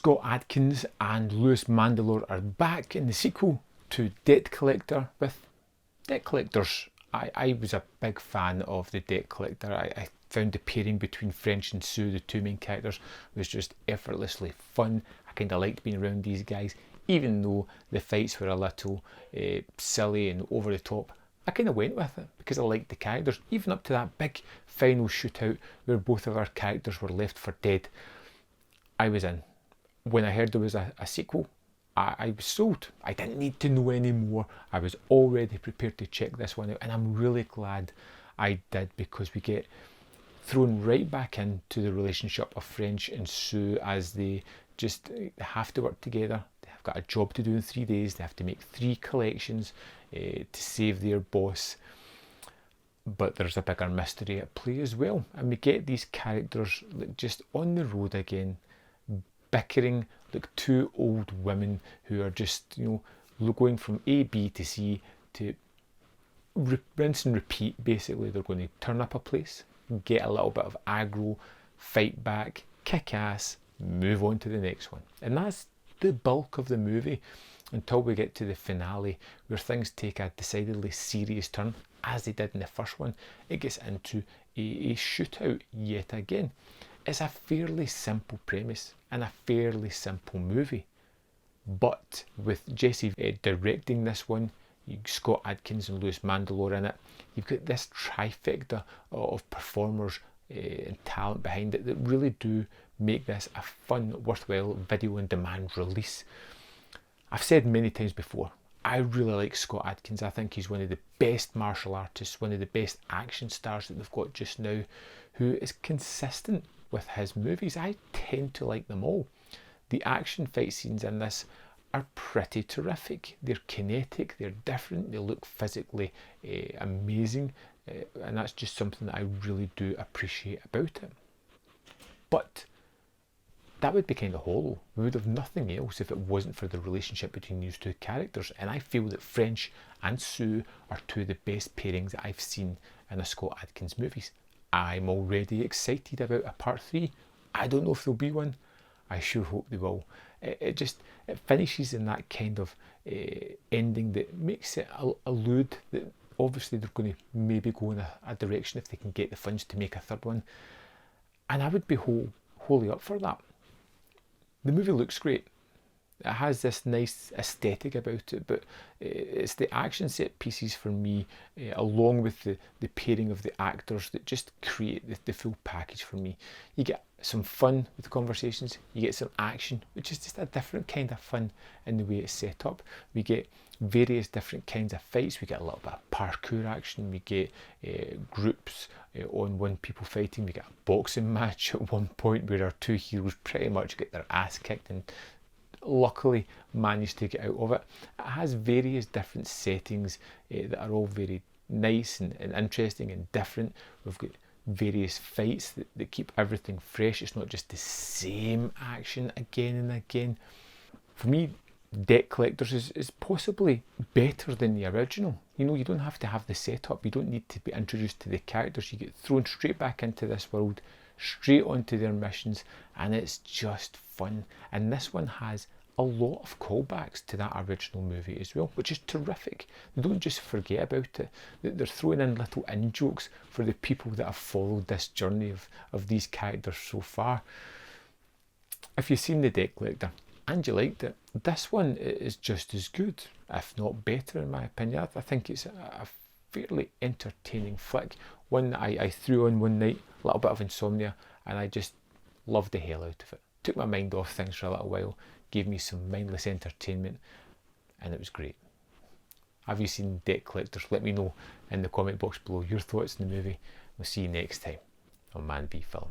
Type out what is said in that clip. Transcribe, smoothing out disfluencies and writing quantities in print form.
Scott Adkins and Lewis Mandylor are back in the sequel to Debt Collector with Debt Collectors. I was a big fan of the Debt Collector. I found the pairing between French and Sue, the two main characters, was just effortlessly fun. I kind of liked being around these guys, even though the fights were a little silly and over the top. I kind of went with it because I liked the characters, even up to that big final shootout where both of our characters were left for dead. I was in. When I heard there was a sequel, I was sold. I didn't need to know any more. I was already prepared to check this one out, and I'm really glad I did, because we get thrown right back into the relationship of French and Sue as they just have to work together. They've got a job to do in 3 days. They have to make 3 collections to save their boss. But there's a bigger mystery at play as well, and we get these characters like just on the road again, bickering like two old women who are just, going from A, B to C to rinse and repeat. Basically, they're going to turn up a place, get a little bit of aggro, fight back, kick ass, move on to the next one. And that's the bulk of the movie until we get to the finale, where things take a decidedly serious turn, as they did in the first one. It gets into a shootout yet again. It's a fairly simple premise and a fairly simple movie, but with Jesse directing this one, Scott Adkins and Lewis Mandylor in it, you've got this trifecta of performers and talent behind it that really do make this a fun, worthwhile video on demand release. I've said many times before, I really like Scott Adkins. I think he's one of the best martial artists, one of the best action stars that they've got just now, who is consistent with his movies. I tend to like them all. The action fight scenes in this are pretty terrific. They're kinetic, they're different, they look physically amazing, and that's just something that I really do appreciate about it. But that would be kind of hollow. We would have nothing else if it wasn't for the relationship between these two characters, and I feel that French and Sue are two of the best pairings that I've seen in a Scott Adkins movies. I'm already excited about a part 3. I don't know if there'll be one. I sure hope they will. It finishes in that kind of ending that makes it allude that obviously they're going to maybe go in a direction if they can get the funds to make a third one. And I would be wholly up for that. The movie looks great. It has this nice aesthetic about it, but it's the action set pieces for me, along with the pairing of the actors, that just create the full package for me. You get some fun with the conversations, you get some action, which is just a different kind of fun in the way it's set up. We get various different kinds of fights. We get a little bit of parkour action. We get groups on one, people fighting. We get a boxing match at one point where our two heroes pretty much get their ass kicked and luckily managed to get out of it. It has various different settings that are all very nice and interesting and different. We've got various fights that keep everything fresh. It's not just the same action again and again. For me, Debt Collectors is possibly better than the original. You don't have to have the setup. You don't need to be introduced to the characters. You get thrown straight back into this world, straight onto their missions, and it's just fun. And this one has a lot of callbacks to that original movie as well, which is terrific. They don't just forget about it. They're throwing in little in-jokes for the people that have followed this journey of these characters so far. If you've seen The Debt Collector and you liked it, this one is just as good, if not better in my opinion. I think it's a fairly entertaining flick, one that I threw on one night, a little bit of insomnia, and I just loved the hell out of it. Took my mind off things for a little while, gave me some mindless entertainment, and it was great. Have you seen Debt Collectors? Let me know in the comment box below your thoughts on the movie. We'll see you next time on Man v Film.